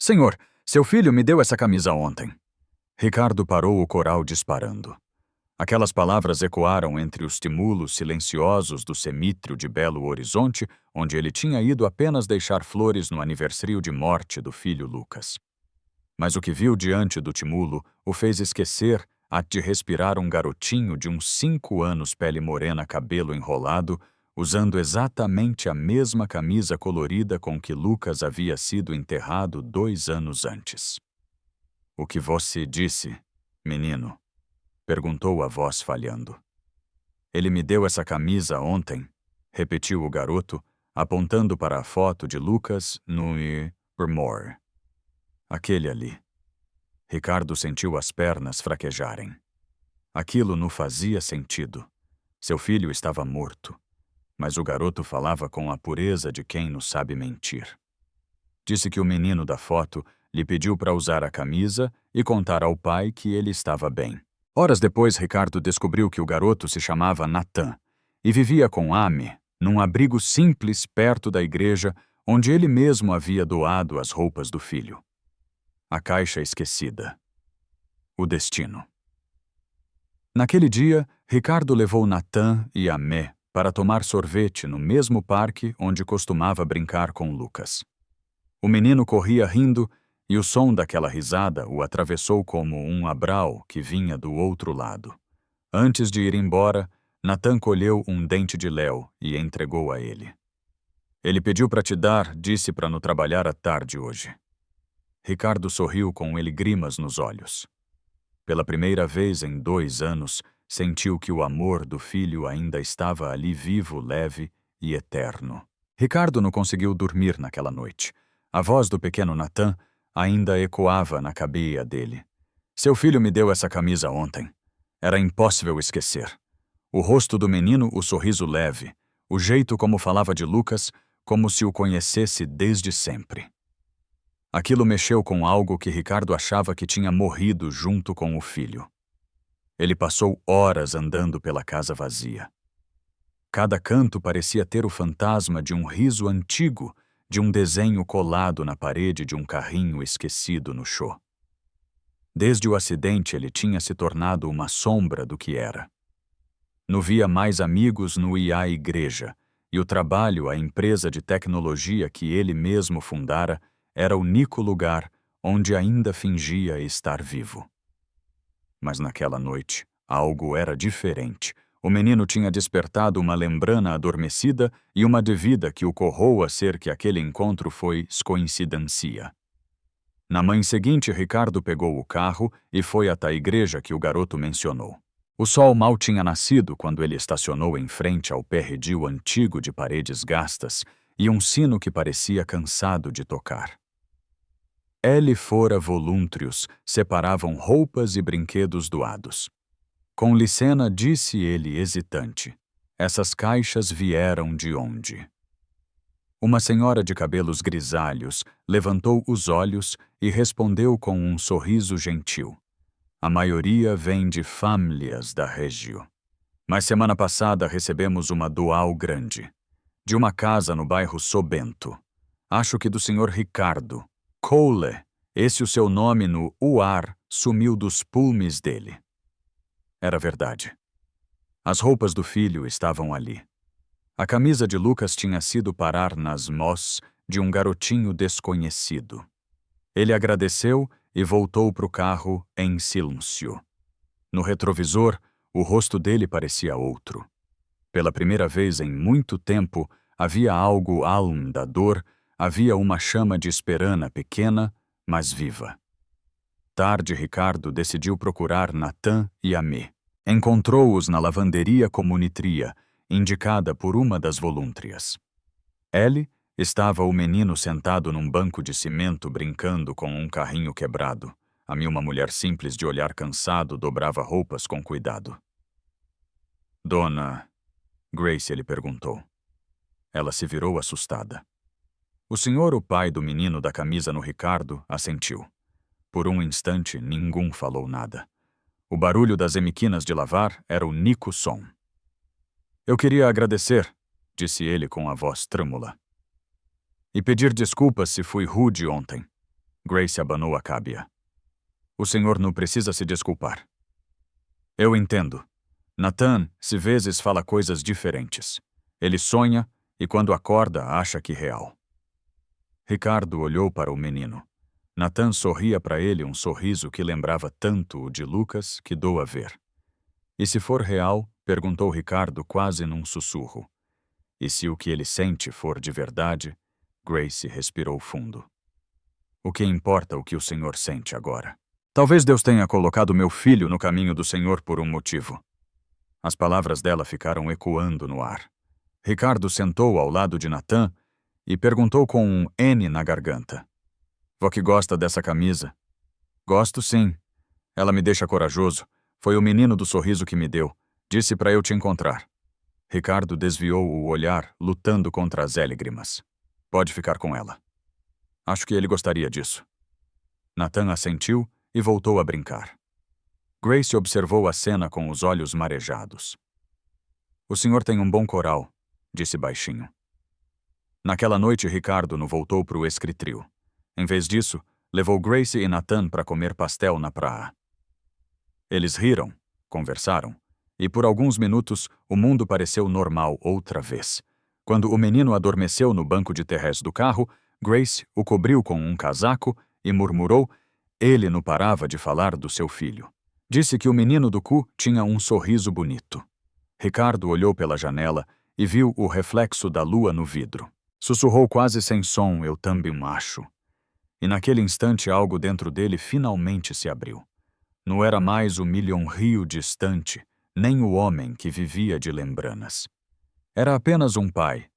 Senhor, seu filho me deu essa camisa ontem. Ricardo parou o coral disparando. Aquelas palavras ecoaram entre os timulos silenciosos do cemítrio de Belo Horizonte, onde ele tinha ido apenas deixar flores no aniversário de morte do filho Lucas. Mas o que viu diante do timulo o fez esquecer de respirar um garotinho de uns 5 anos, pele morena, cabelo enrolado, usando exatamente a mesma camisa colorida com que Lucas havia sido enterrado 2 anos antes. "O que você disse, menino?" perguntou a voz falhando. "Ele me deu essa camisa ontem", repetiu o garoto, apontando para a foto de Lucas no Evermore. "Aquele ali." Ricardo sentiu as pernas fraquejarem. Aquilo não fazia sentido. Seu filho estava morto, mas o garoto falava com a pureza de quem não sabe mentir. Disse que o menino da foto lhe pediu para usar a camisa e contar ao pai que ele estava bem. Horas depois, Ricardo descobriu que o garoto se chamava Natan e vivia com Amy num abrigo simples perto da igreja onde ele mesmo havia doado as roupas do filho. A caixa esquecida. O destino. Naquele dia, Ricardo levou Natan e Amé para tomar sorvete no mesmo parque onde costumava brincar com Lucas. O menino corria rindo e o som daquela risada o atravessou como um abrau que vinha do outro lado. Antes de ir embora, Natan colheu um dente de léu e entregou a ele. "Ele pediu para te dar, disse para não trabalhar à tarde hoje." Ricardo sorriu com lágrimas nos olhos. Pela primeira vez em 2 anos, sentiu que o amor do filho ainda estava ali vivo, leve e eterno. Ricardo não conseguiu dormir naquela noite. A voz do pequeno Natan ainda ecoava na cabeça dele. "Seu filho me deu essa camisa ontem. Era impossível esquecer." O rosto do menino, o sorriso leve, o jeito como falava de Lucas, como se o conhecesse desde sempre. Aquilo mexeu com algo que Ricardo achava que tinha morrido junto com o filho. Ele passou horas andando pela casa vazia. Cada canto parecia ter o fantasma de um riso antigo, de um desenho colado na parede de um carrinho esquecido no chão. Desde o acidente, ele tinha se tornado uma sombra do que era. Não via mais amigos no IA igreja, e o trabalho, a empresa de tecnologia que ele mesmo fundara, era o único lugar onde ainda fingia estar vivo. Mas naquela noite, algo era diferente. O menino tinha despertado uma lembrança adormecida e uma dúvida que o corroa a ser que aquele encontro foi coincidência. Na manhã seguinte, Ricardo pegou o carro e foi até a igreja que o garoto mencionou. O sol mal tinha nascido quando ele estacionou em frente ao prédio antigo de paredes gastas e um sino que parecia cansado de tocar. Ele fora volúntarios, separavam roupas e brinquedos doados. "Com licença", disse ele hesitante. "Essas caixas vieram de onde?" Uma senhora de cabelos grisalhos levantou os olhos e respondeu com um sorriso gentil. "A maioria vem de famílias da região. Mas semana passada recebemos uma doal grande, de uma casa no bairro Sobento. Acho que do senhor Ricardo. Cole, esse o seu nome no UAR sumiu dos pulmes dele." Era verdade. As roupas do filho estavam ali. A camisa de Lucas tinha sido parar nas mãos de um garotinho desconhecido. Ele agradeceu e voltou para o carro em silêncio. No retrovisor, o rosto dele parecia outro. Pela primeira vez em muito tempo, havia algo além da dor, havia uma chama de esperança pequena, mas viva. Tarde, Ricardo decidiu procurar Natan e Amé. Encontrou-os na lavanderia comunitria, indicada por uma das volúntarias. Ele estava o menino sentado num banco de cimento brincando com um carrinho quebrado. Amé, uma mulher simples de olhar cansado, dobrava roupas com cuidado. "Dona Grace?" ele perguntou. Ela se virou assustada. O senhor, o pai do menino da camisa no Ricardo, assentiu. Por um instante, ninguém falou nada. O barulho das emiquinas de lavar era o único som. "Eu queria agradecer", disse ele com a voz trêmula. "E pedir desculpas se fui rude ontem. Grace abanou a cábia. O senhor não precisa se desculpar. Eu entendo. Nathan, se vezes, fala coisas diferentes. Ele sonha e, quando acorda, acha que real. Ricardo olhou para o menino. Nathan sorria para ele um sorriso que lembrava tanto o de Lucas que dou a ver. E se for real, perguntou Ricardo quase num sussurro. E se o que ele sente for de verdade? Grace respirou fundo. O que importa o que o senhor sente agora? Talvez Deus tenha colocado meu filho no caminho do Senhor por um motivo. As palavras dela ficaram ecoando no ar. Ricardo sentou ao lado de Nathan e perguntou com um N na garganta. Vó que gosta dessa camisa? Gosto sim. Ela me deixa corajoso. Foi o menino do sorriso que me deu. Disse para eu te encontrar. Ricardo desviou o olhar, lutando contra as lágrimas. Pode ficar com ela. Acho que ele gostaria disso. Nathan assentiu e voltou a brincar. Grace observou a cena com os olhos marejados. O senhor tem um bom coral, disse baixinho. Naquela noite, Ricardo não voltou para o escritril. Em vez disso, levou Grace e Nathan para comer pastel na praia. Eles riram, conversaram, e por alguns minutos o mundo pareceu normal outra vez. Quando o menino adormeceu no banco de trás do carro, Grace o cobriu com um casaco e murmurou: ele não parava de falar do seu filho. Disse que o menino do cu tinha um sorriso bonito. Ricardo olhou pela janela e viu o reflexo da lua no vidro. Sussurrou quase sem som: eu também acho. E naquele instante algo dentro dele finalmente se abriu. Não era mais o milhão-rio distante, nem o homem que vivia de lembranas. Era apenas um pai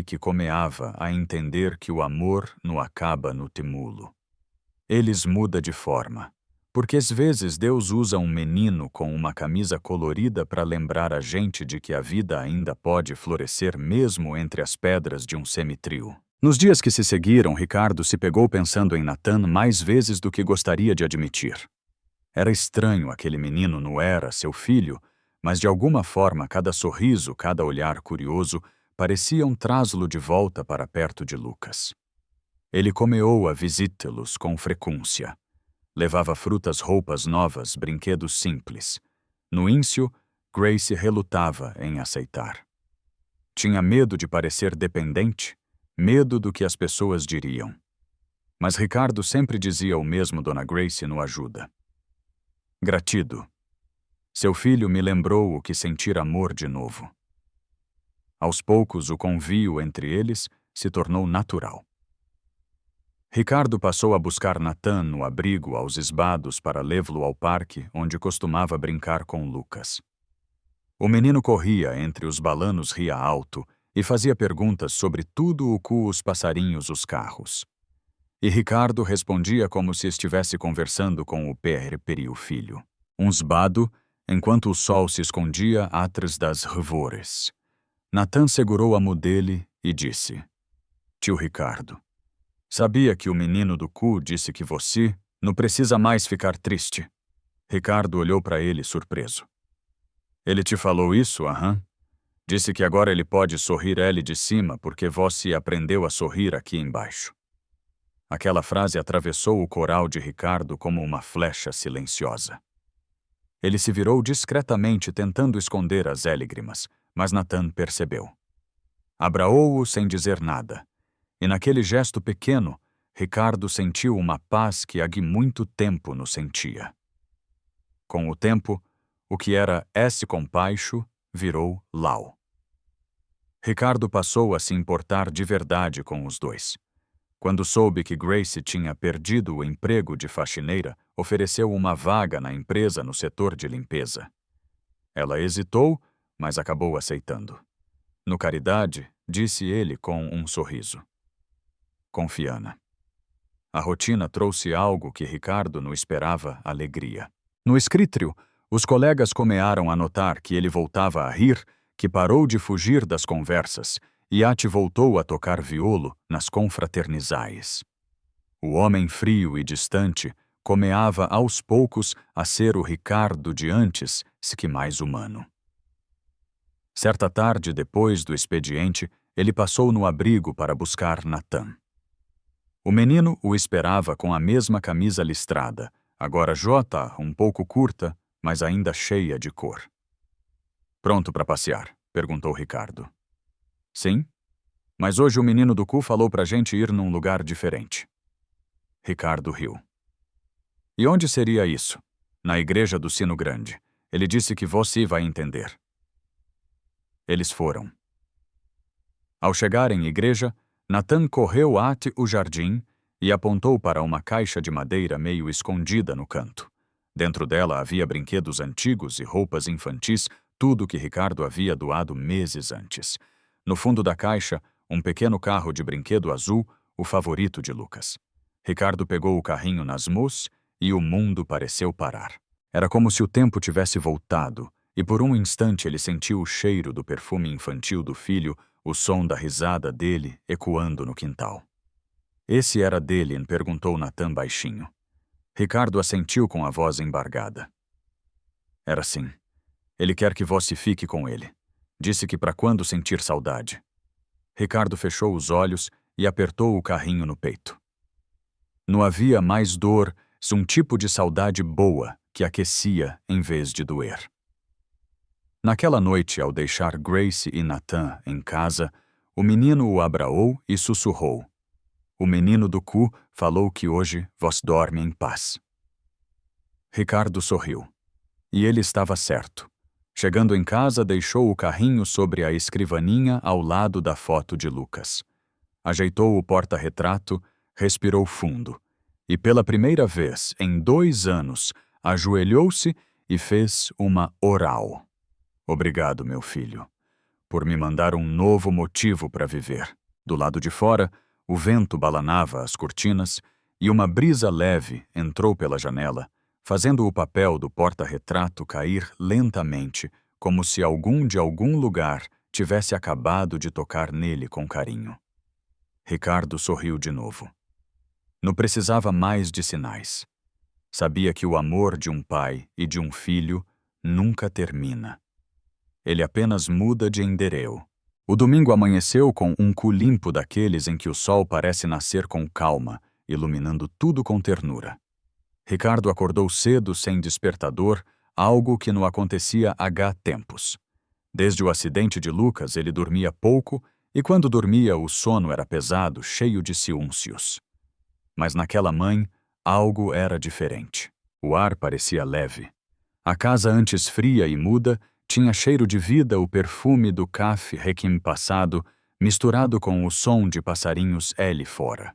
que comeava a entender que o amor não acaba no túmulo. Eles muda de forma, porque às vezes Deus usa um menino com uma camisa colorida para lembrar a gente de que a vida ainda pode florescer mesmo entre as pedras de um cemitério. Nos dias que se seguiram, Ricardo se pegou pensando em Nathan mais vezes do que gostaria de admitir. Era estranho, aquele menino não era seu filho, mas de alguma forma cada sorriso, cada olhar curioso pareciam trazê-lo de volta para perto de Lucas. Ele comeou a visitá-los com frequência. Levava frutas, roupas novas, brinquedos simples. No início, Grace relutava em aceitar. Tinha medo de parecer dependente, medo do que as pessoas diriam. Mas Ricardo sempre dizia o mesmo, Dona Grace no ajuda. Gratido. Seu filho me lembrou o que sentir amor de novo. Aos poucos, o convívio entre eles se tornou natural. Ricardo passou a buscar Nathan no abrigo aos esbados para levá-lo ao parque onde costumava brincar com Lucas. O menino corria entre os balanos, ria alto e fazia perguntas sobre tudo o que os passarinhos, os carros. E Ricardo respondia como se estivesse conversando com o o filho. Um esbado, enquanto o sol se escondia atrás das árvores. Nathan segurou a mão dele e disse: Tio Ricardo, sabia que o menino do cu disse que você não precisa mais ficar triste? Ricardo olhou para ele surpreso. Ele te falou isso, aham? Disse que agora ele pode sorrir ele de cima porque você aprendeu a sorrir aqui embaixo. Aquela frase atravessou o coral de Ricardo como uma flecha silenciosa. Ele se virou discretamente tentando esconder as lágrimas, mas Nathan percebeu. Abraou-o sem dizer nada. E naquele gesto pequeno, Ricardo sentiu uma paz que há muito tempo não sentia. Com o tempo, o que era esse compaixo virou lau. Ricardo passou a se importar de verdade com os dois. Quando soube que Grace tinha perdido o emprego de faxineira, ofereceu uma vaga na empresa no setor de limpeza. Ela hesitou, mas acabou aceitando. No caridade, disse ele com um sorriso. Confiana. A rotina trouxe algo que Ricardo não esperava, alegria. No escritório, os colegas começaram a notar que ele voltava a rir, que parou de fugir das conversas, e Ati voltou a tocar violo nas confraternizais. O homem frio e distante comeava aos poucos a ser o Ricardo de antes, se que mais humano. Certa tarde, depois do expediente, ele passou no abrigo para buscar Nathan. O menino o esperava com a mesma camisa listrada, agora jota, um pouco curta, mas ainda cheia de cor. Pronto para passear? Perguntou Ricardo. Sim, mas hoje o menino do cu falou pra gente ir num lugar diferente. Ricardo riu. E onde seria isso? Na igreja do Sino Grande. Ele disse que você vai entender. Eles foram. Ao chegar em igreja, Nathan correu até o jardim e apontou para uma caixa de madeira meio escondida no canto. Dentro dela havia brinquedos antigos e roupas infantis, tudo que Ricardo havia doado meses antes. No fundo da caixa, um pequeno carro de brinquedo azul, o favorito de Lucas. Ricardo pegou o carrinho nas mãos e o mundo pareceu parar. Era como se o tempo tivesse voltado, e por um instante ele sentiu o cheiro do perfume infantil do filho, o som da risada dele ecoando no quintal. Esse era Dylan? Perguntou Nathan baixinho. Ricardo assentiu com a voz embargada. Era sim. Ele quer que você fique com ele. Disse que para quando sentir saudade. Ricardo fechou os olhos e apertou o carrinho no peito. Não havia mais dor, um tipo de saudade boa que aquecia em vez de doer. Naquela noite, ao deixar Grace e Nathan em casa, o menino o abraou e sussurrou. O menino do cu falou que hoje vós dorme em paz. Ricardo sorriu. E ele estava certo. Chegando em casa, deixou o carrinho sobre a escrivaninha ao lado da foto de Lucas. Ajeitou o porta-retrato, respirou fundo. E pela primeira vez em 2 anos, ajoelhou-se e fez uma oral. Obrigado, meu filho, por me mandar um novo motivo para viver. Do lado de fora, o vento balanava as cortinas e uma brisa leve entrou pela janela, fazendo o papel do porta-retrato cair lentamente, como se algum de algum lugar tivesse acabado de tocar nele com carinho. Ricardo sorriu de novo. Não precisava mais de sinais. Sabia que o amor de um pai e de um filho nunca termina. Ele apenas muda de endereço. O domingo amanheceu com um cu limpo daqueles em que o sol parece nascer com calma, iluminando tudo com ternura. Ricardo acordou cedo sem despertador, algo que não acontecia há tempos. Desde o acidente de Lucas, ele dormia pouco e quando dormia o sono era pesado, cheio de ciúncios. Mas naquela manhã, algo era diferente. O ar parecia leve. A casa antes fria e muda tinha cheiro de vida, o perfume do café recém-passado, misturado com o som de passarinhos ali fora.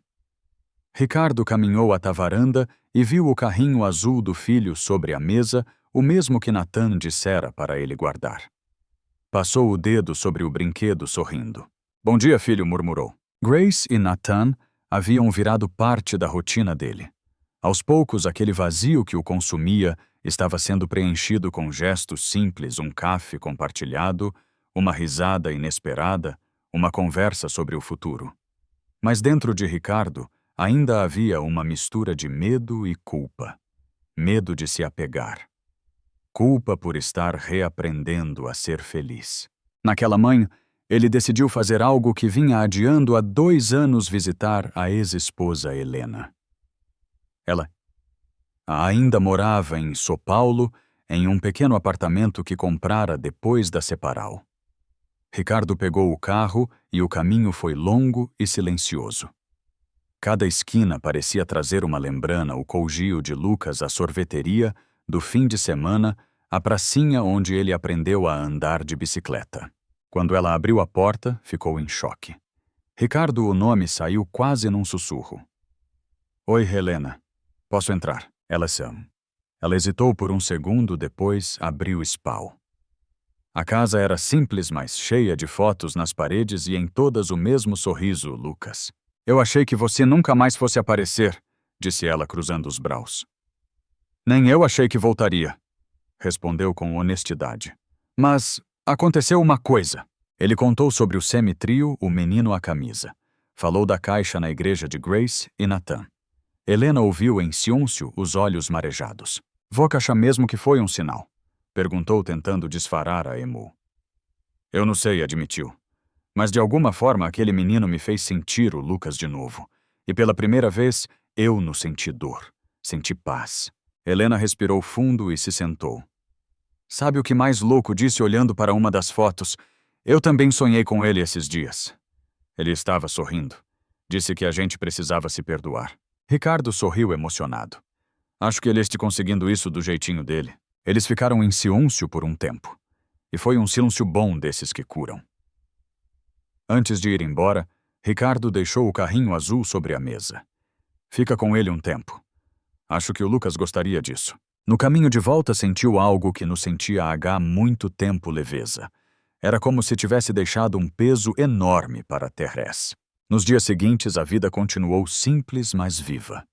Ricardo caminhou até a varanda e viu o carrinho azul do filho sobre a mesa, o mesmo que Nathan dissera para ele guardar. Passou o dedo sobre o brinquedo sorrindo. Bom dia, filho, murmurou. Grace e Nathan haviam virado parte da rotina dele. Aos poucos, aquele vazio que o consumia estava sendo preenchido com gestos simples, um café compartilhado, uma risada inesperada, uma conversa sobre o futuro. Mas dentro de Ricardo ainda havia uma mistura de medo e culpa. Medo de se apegar. Culpa por estar reaprendendo a ser feliz. Naquela manhã, ele decidiu fazer algo que vinha adiando há 2 anos: visitar a ex-esposa Helena. Ela ainda morava em São Paulo, em um pequeno apartamento que comprara depois da separal. Ricardo pegou o carro e o caminho foi longo e silencioso. Cada esquina parecia trazer uma lembrança: o cougio de Lucas, a sorveteria, do fim de semana, a pracinha onde ele aprendeu a andar de bicicleta. Quando ela abriu a porta, ficou em choque. Ricardo, o nome saiu quase num sussurro. Oi, Helena. Posso entrar? Ela hesitou por um segundo, depois abriu espal. A casa era simples, mas cheia de fotos nas paredes e em todas o mesmo sorriso, Lucas. Eu achei que você nunca mais fosse aparecer, disse ela cruzando os braços. Nem eu achei que voltaria, respondeu com honestidade. Mas aconteceu uma coisa. Ele contou sobre o semitrio, o menino à camisa. Falou da caixa na igreja de Grace e Nathan. Helena ouviu em silêncio, os olhos marejados. Vou achar mesmo que foi um sinal? Perguntou, tentando disfarçar a emo. Eu não sei, admitiu. Mas de alguma forma aquele menino me fez sentir o Lucas de novo. E pela primeira vez, eu não senti dor. Senti paz. Helena respirou fundo e se sentou. Sabe o que mais louco disse olhando para uma das fotos? Eu também sonhei com ele esses dias. Ele estava sorrindo. Disse que a gente precisava se perdoar. Ricardo sorriu emocionado. Acho que ele está conseguindo isso do jeitinho dele. Eles ficaram em silêncio por um tempo. E foi um silêncio bom desses que curam. Antes de ir embora, Ricardo deixou o carrinho azul sobre a mesa. Fica com ele um tempo. Acho que o Lucas gostaria disso. No caminho de volta sentiu algo que nos sentia há muito tempo leveza. Era como se tivesse deixado um peso enorme para Thérèse. Nos dias seguintes, a vida continuou simples, mas viva.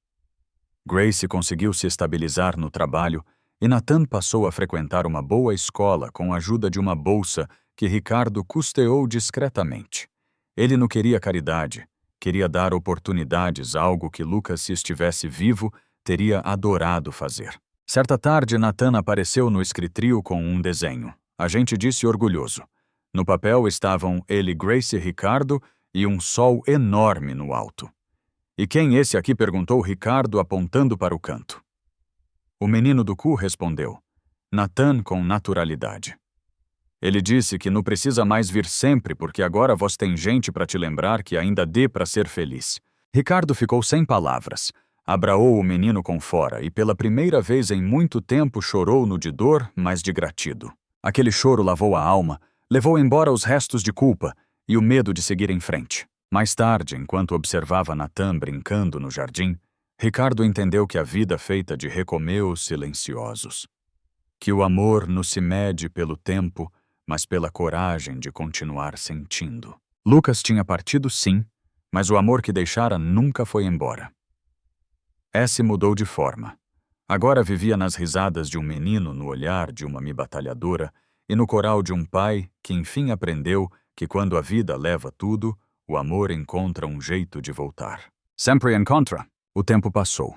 Grace conseguiu se estabilizar no trabalho e Nathan passou a frequentar uma boa escola com a ajuda de uma bolsa que Ricardo custeou discretamente. Ele não queria caridade, queria dar oportunidades, algo que Lucas, se estivesse vivo, teria adorado fazer. Certa tarde, Nathan apareceu no escritório com um desenho. A gente disse orgulhoso. No papel estavam ele, Grace e Ricardo e um sol enorme no alto. E quem esse aqui? Perguntou Ricardo apontando para o canto. O menino do cu respondeu. Nathan com naturalidade. Ele disse que não precisa mais vir sempre porque agora vós tem gente para te lembrar que ainda dê para ser feliz. Ricardo ficou sem palavras. Abraou o menino com fora e pela primeira vez em muito tempo chorou no de dor, mas de gratido. Aquele choro lavou a alma, levou embora os restos de culpa e o medo de seguir em frente. Mais tarde, enquanto observava Nathan brincando no jardim, Ricardo entendeu que a vida feita de recomeus silenciosos. Que o amor não se mede pelo tempo, mas pela coragem de continuar sentindo. Lucas tinha partido sim, mas o amor que deixara nunca foi embora. S mudou de forma. Agora vivia nas risadas de um menino, no olhar de uma batalhadora e no coral de um pai que enfim aprendeu que quando a vida leva tudo, o amor encontra um jeito de voltar. Sempre encontra. O tempo passou.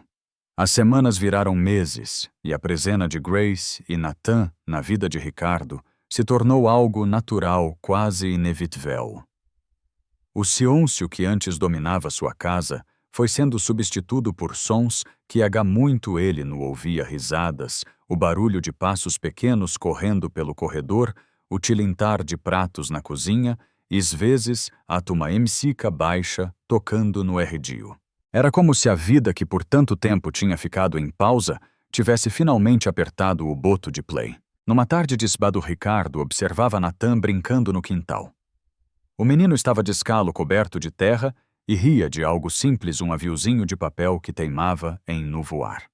As semanas viraram meses e a presença de Grace e Nathan na vida de Ricardo se tornou algo natural, quase inevitável. O silêncio que antes dominava sua casa foi sendo substituído por sons que muito ele não ouvia: risadas, o barulho de passos pequenos correndo pelo corredor, o tilintar de pratos na cozinha e, às vezes, uma música baixa tocando no erredio. Era como se a vida que por tanto tempo tinha ficado em pausa tivesse finalmente apertado o boto de play. Numa tarde de sábado, Ricardo observava Nathan brincando no quintal. O menino estava descalço, coberto de terra, e ria de algo simples, um aviozinho de papel que teimava em não voar.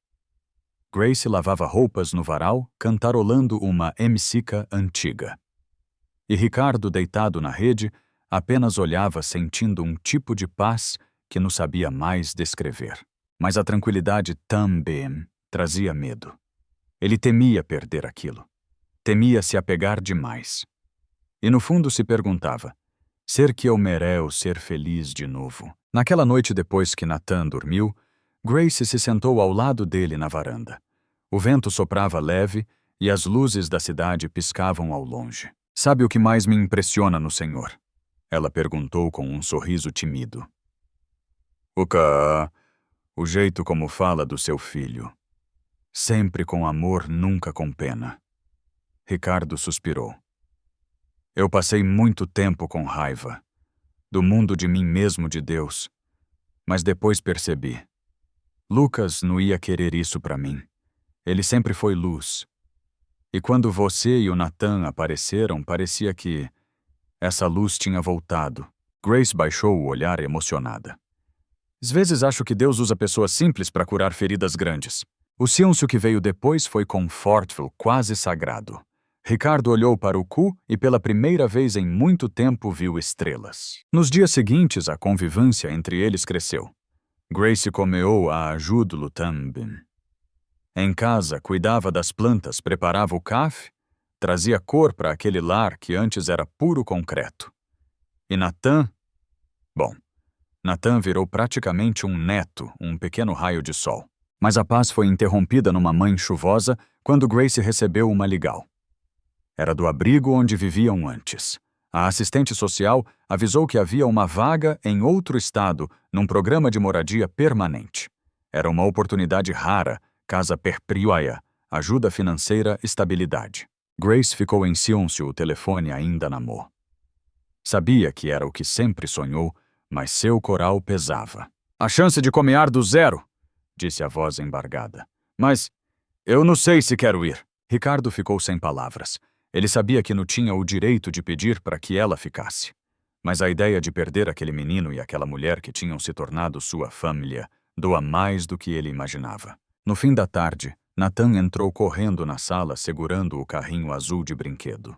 Grace lavava roupas no varal, cantarolando uma música antiga. E Ricardo, deitado na rede, apenas olhava sentindo um tipo de paz que não sabia mais descrever. Mas a tranquilidade também trazia medo. Ele temia perder aquilo. Temia se apegar demais. E no fundo se perguntava, ser que eu mereço ser feliz de novo? Naquela noite depois que Nathan dormiu, Grace se sentou ao lado dele na varanda. O vento soprava leve e as luzes da cidade piscavam ao longe. Sabe o que mais me impressiona no Senhor? Ela perguntou com um sorriso tímido. O jeito como fala do seu filho. Sempre com amor, nunca com pena. Ricardo suspirou. Eu passei muito tempo com raiva. Do mundo, de mim mesmo, de Deus. Mas depois percebi. Lucas não ia querer isso para mim. Ele sempre foi luz. E quando você e o Nathan apareceram, parecia que essa luz tinha voltado. Grace baixou o olhar emocionada. Às vezes acho que Deus usa pessoas simples para curar feridas grandes. O silêncio que veio depois foi confortável, quase sagrado. Ricardo olhou para o cu e pela primeira vez em muito tempo viu estrelas. Nos dias seguintes, a convivência entre eles cresceu. Grace comeou a ajudá-lo também. Em casa, cuidava das plantas, preparava o café, trazia cor para aquele lar que antes era puro concreto. E Nathan? Bom, Nathan virou praticamente um neto, um pequeno raio de sol. Mas a paz foi interrompida numa manhã chuvosa quando Grace recebeu uma ligação. Era do abrigo onde viviam antes. A assistente social avisou que havia uma vaga em outro estado num programa de moradia permanente. Era uma oportunidade rara, casa perpétua, ajuda financeira, estabilidade. Grace ficou em silêncio, o telefone ainda na mão. Sabia que era o que sempre sonhou, mas seu coral pesava. A chance de começar do zero, disse a voz embargada. Mas eu não sei se quero ir. Ricardo ficou sem palavras. Ele sabia que não tinha o direito de pedir para que ela ficasse. Mas a ideia de perder aquele menino e aquela mulher que tinham se tornado sua família doa mais do que ele imaginava. No fim da tarde, Nathan entrou correndo na sala segurando o carrinho azul de brinquedo.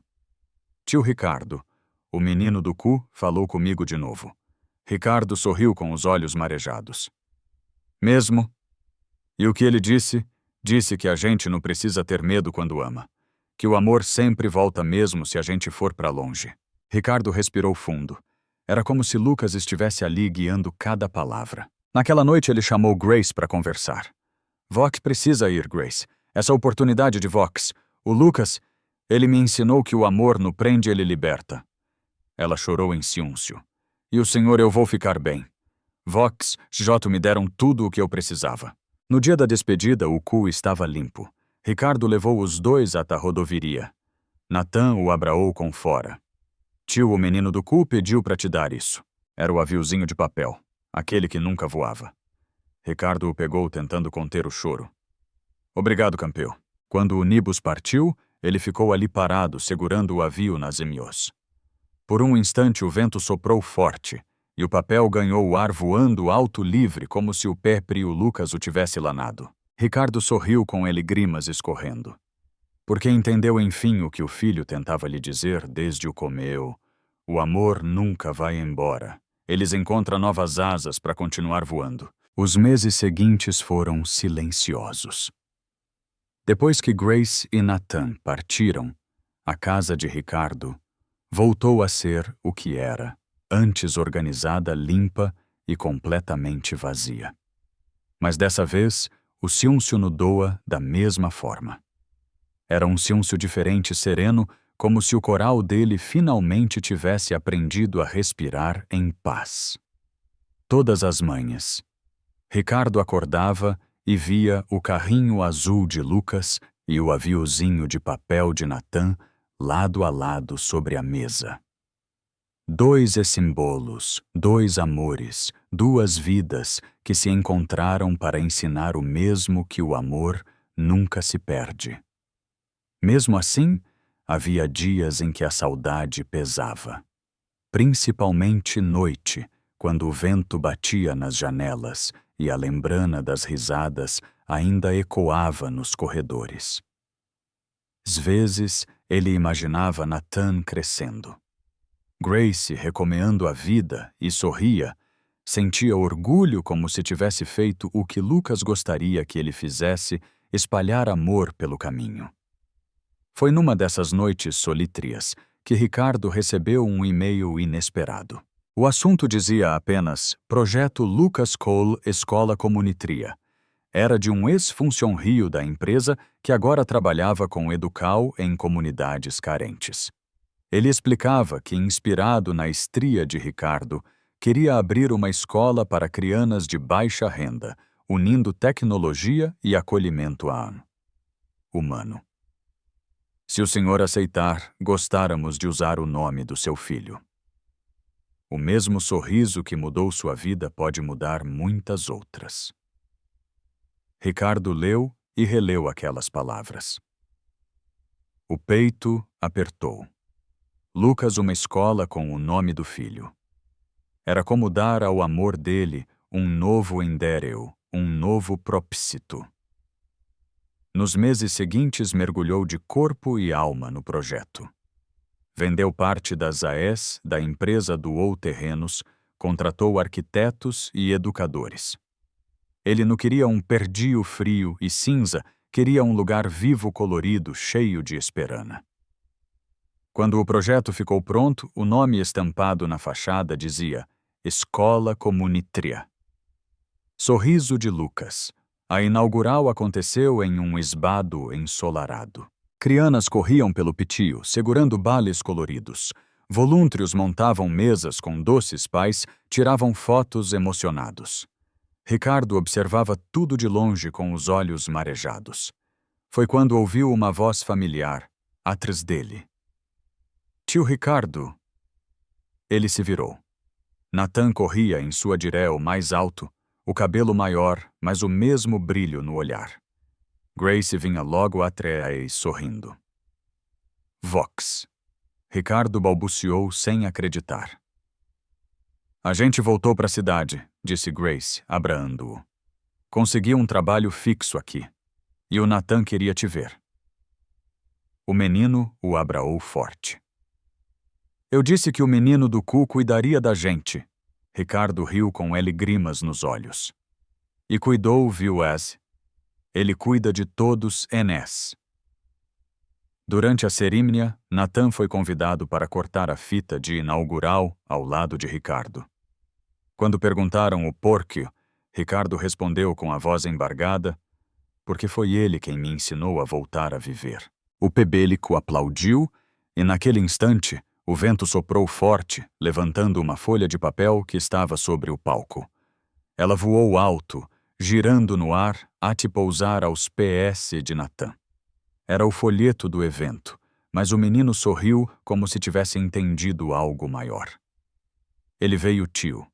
Tio Ricardo, o menino do cu, falou comigo de novo. Ricardo sorriu com os olhos marejados. Mesmo? E o que ele disse? Disse que a gente não precisa ter medo quando ama. Que o amor sempre volta mesmo se a gente for para longe. Ricardo respirou fundo. Era como se Lucas estivesse ali guiando cada palavra. Naquela noite ele chamou Grace para conversar. Vox precisa ir, Grace. Essa oportunidade de Vox. O Lucas, ele me ensinou que o amor no prende, ele liberta. Ela chorou em silêncio. E o senhor, eu vou ficar bem. Vox, J me deram tudo o que eu precisava. No dia da despedida, o cu estava limpo. Ricardo levou os dois até a rodoviaria. Nathan o abraou com fora. Tio, o menino do cu, pediu para te dar isso. Era o aviozinho de papel, aquele que nunca voava. Ricardo o pegou tentando conter o choro. Obrigado, campeão. Quando o Nibus partiu, ele ficou ali parado, segurando o avio nas emiós. Por um instante o vento soprou forte, e o papel ganhou o ar voando alto livre, como se o Pepri e o Lucas o tivesse lanado. Ricardo sorriu com ele, grimas escorrendo. Porque entendeu enfim o que o filho tentava lhe dizer desde o começo. O amor nunca vai embora. Eles encontram novas asas para continuar voando. Os meses seguintes foram silenciosos. Depois que Grace e Nathan partiram, a casa de Ricardo voltou a ser o que era, antes organizada, limpa e completamente vazia. Mas dessa vez, o silêncio nudoa da mesma forma. Era um silêncio diferente, sereno, como se o coral dele finalmente tivesse aprendido a respirar em paz. Todas as manhãs, Ricardo acordava e via o carrinho azul de Lucas e o aviozinho de papel de Nathan lado a lado sobre a mesa. Dois símbolos, dois amores, duas vidas que se encontraram para ensinar o mesmo que o amor nunca se perde. Mesmo assim, havia dias em que a saudade pesava. Principalmente noite, quando o vento batia nas janelas e a lembrana das risadas ainda ecoava nos corredores. Às vezes, ele imaginava Nathan crescendo. Grace recomeando a vida e sorria, sentia orgulho como se tivesse feito o que Lucas gostaria que ele fizesse, espalhar amor pelo caminho. Foi numa dessas noites solítrias que Ricardo recebeu um e-mail inesperado. O assunto dizia apenas Projeto Lucas Cole Escola Comunitria. Era de um ex-funcionário da empresa que agora trabalhava com Educal em comunidades carentes. Ele explicava que, inspirado na estria de Ricardo, queria abrir uma escola para crianças de baixa renda, unindo tecnologia e acolhimento humano. Se o senhor aceitar, gostáramos de usar o nome do seu filho. O mesmo sorriso que mudou sua vida pode mudar muitas outras. Ricardo leu e releu aquelas palavras. O peito apertou. Lucas, uma escola com o nome do filho. Era como dar ao amor dele um novo endéreo, um novo propósito. Nos meses seguintes mergulhou de corpo e alma no projeto. Vendeu parte das AES da empresa, doou terrenos, contratou arquitetos e educadores. Ele não queria um perdio frio e cinza, queria um lugar vivo, colorido, cheio de esperança. Quando o projeto ficou pronto, o nome estampado na fachada dizia Escola Comunitria. Sorriso de Lucas. A inaugural aconteceu em um esbado ensolarado. Crianças corriam pelo pitio, segurando bales coloridos. Volúntrios montavam mesas com doces pais, tiravam fotos emocionados. Ricardo observava tudo de longe com os olhos marejados. Foi quando ouviu uma voz familiar, atrás dele. Tio Ricardo. Ele se virou. Nathan corria em sua direção mais alto, o cabelo maior, mas o mesmo brilho no olhar. Grace vinha logo atrás, sorrindo. Vox. Ricardo balbuciou sem acreditar. A gente voltou para a cidade, disse Grace, abraando-o. Consegui um trabalho fixo aqui. E o Nathan queria te ver. O menino o abraou forte. Eu disse que o menino do cu cuidaria da gente. Ricardo riu com lágrimas nos olhos. E cuidou, viu, as? Ele cuida de todos enes. Durante a cerimônia, Nathan foi convidado para cortar a fita de inaugural ao lado de Ricardo. Quando perguntaram o porquê, Ricardo respondeu com a voz embargada, porque foi ele quem me ensinou a voltar a viver. O pebélico aplaudiu e, naquele instante, o vento soprou forte, levantando uma folha de papel que estava sobre o palco. Ela voou alto, girando no ar até pousar aos pés de Nathan. Era o folheto do evento, mas o menino sorriu como se tivesse entendido algo maior. Ele veio, tio.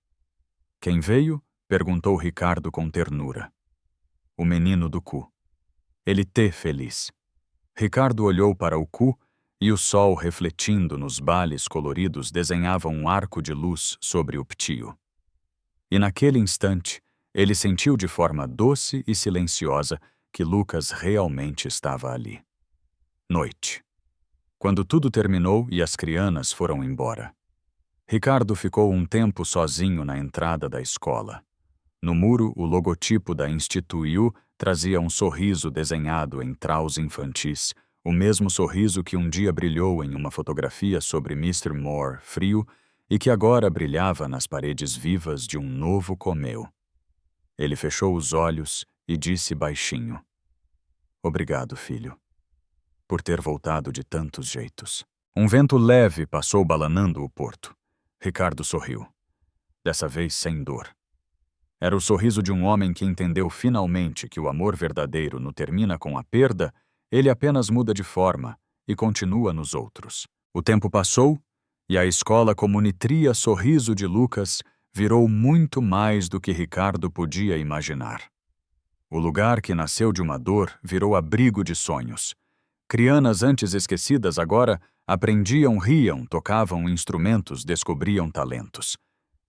Quem veio? Perguntou Ricardo com ternura. O menino do cu. Ele te feliz. Ricardo olhou para o cu e o sol refletindo nos bales coloridos desenhava um arco de luz sobre o ptio. E naquele instante, ele sentiu de forma doce e silenciosa que Lucas realmente estava ali. Noite. Quando tudo terminou e as crianças foram embora. Ricardo ficou um tempo sozinho na entrada da escola. No muro, o logotipo da Instituiu trazia um sorriso desenhado em traus infantis, o mesmo sorriso que um dia brilhou em uma fotografia sobre Mr. Moore frio e que agora brilhava nas paredes vivas de um novo comeu. Ele fechou os olhos e disse baixinho: Obrigado, filho, por ter voltado de tantos jeitos. Um vento leve passou balanando o porto. Ricardo sorriu. Dessa vez sem dor. Era o sorriso de um homem que entendeu finalmente que o amor verdadeiro não termina com a perda, ele apenas muda de forma e continua nos outros. O tempo passou e a escola comunitria Sorriso de Lucas virou muito mais do que Ricardo podia imaginar. O lugar que nasceu de uma dor virou abrigo de sonhos. Crianças antes esquecidas agora aprendiam, riam, tocavam instrumentos, descobriam talentos.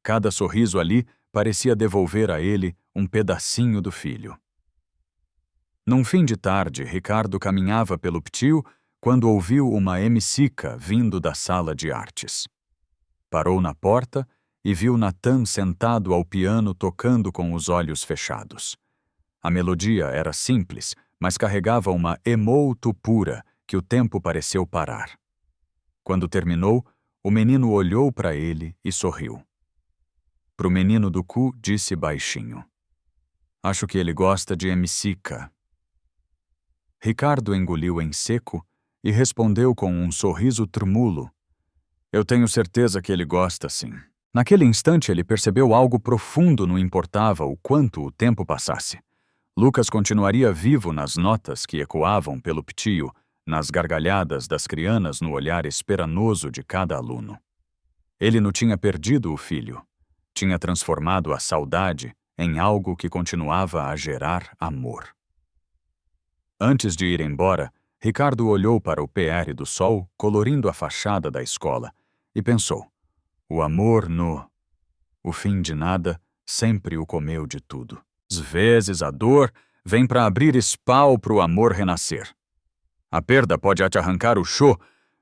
Cada sorriso ali parecia devolver a ele um pedacinho do filho. Num fim de tarde, Ricardo caminhava pelo ptio quando ouviu uma emicica vindo da sala de artes. Parou na porta e viu Nathan sentado ao piano tocando com os olhos fechados. A melodia era simples, mas carregava uma emoto pura que o tempo pareceu parar. Quando terminou, o menino olhou para ele e sorriu. Pro menino do cu, disse baixinho: Acho que ele gosta de emicica. Ricardo engoliu em seco e respondeu com um sorriso trêmulo: Eu tenho certeza que ele gosta, sim. Naquele instante ele percebeu algo profundo, não importava o quanto o tempo passasse. Lucas continuaria vivo nas notas que ecoavam pelo ptio, nas gargalhadas das crianças, no olhar esperançoso de cada aluno. Ele não tinha perdido o filho. Tinha transformado a saudade em algo que continuava a gerar amor. Antes de ir embora, Ricardo olhou para o PR do sol colorindo a fachada da escola e pensou: o amor o fim de nada sempre o comeu de tudo. Às vezes a dor vem para abrir espaço para o amor renascer. A perda pode te arrancar o chô,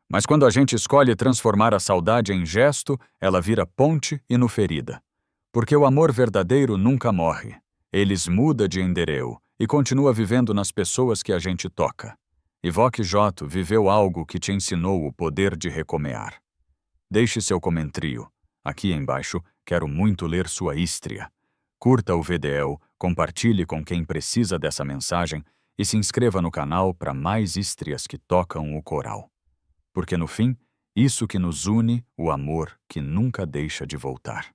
mas quando a gente escolhe transformar a saudade em gesto, ela vira ponte e no ferida. Porque o amor verdadeiro nunca morre. Eles muda de endereço e continua vivendo nas pessoas que a gente toca. Ivoque Joto viveu algo que te ensinou o poder de recomear. Deixe seu comentário. Aqui embaixo, quero muito ler sua histria. Curta o VDL, compartilhe com quem precisa dessa mensagem e se inscreva no canal para mais histrias que tocam o coral. Porque no fim, Isso que nos une, o amor que nunca deixa de voltar.